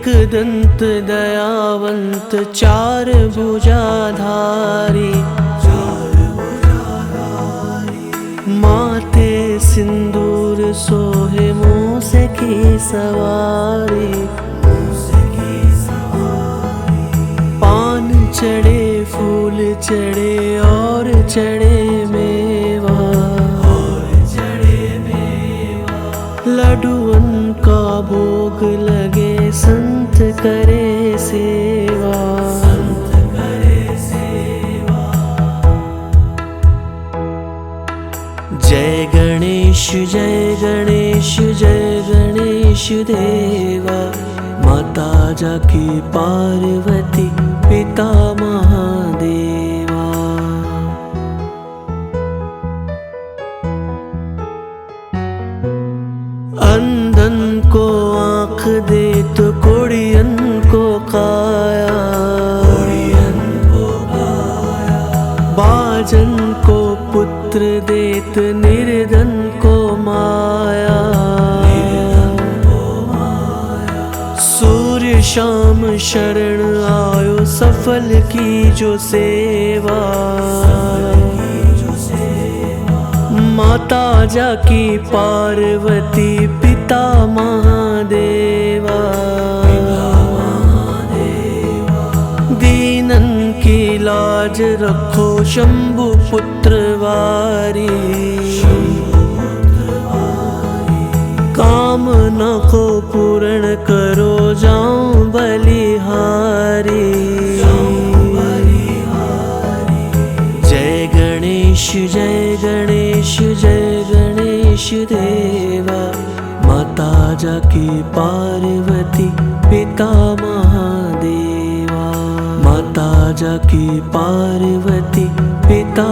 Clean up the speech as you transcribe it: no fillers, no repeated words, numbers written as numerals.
एक दंत दयावंत चार भुजाधारी, माथे सिंदूर सोहे मूसे की सवारी, पान चढ़े फूल चढ़े और चढ़े मेवा, लड्डुअन का भोग लगे संत करे सेवा। जय गणेश जय गणेश जय गणेश देवा, माता जाकी पार्वती पिता महादेवा। अंधन को आँख दे तो कोढ़ियन को काया, बाजन को पुत्र देत निर्धन को माया, सूर्य शाम शरण आयो सफल की जो सेवा, माता जाकी पार्वती पिता महादेवा। दीनन की लाज रखो शंभु पुत्र वारी, कामना को पूर्ण करो जाऊं बलिहारी। जय गणेश जय गणेश जय गणेश देवा, माता जाकी पार्वती पिता महादेवा, माता जाकी पार्वती पिता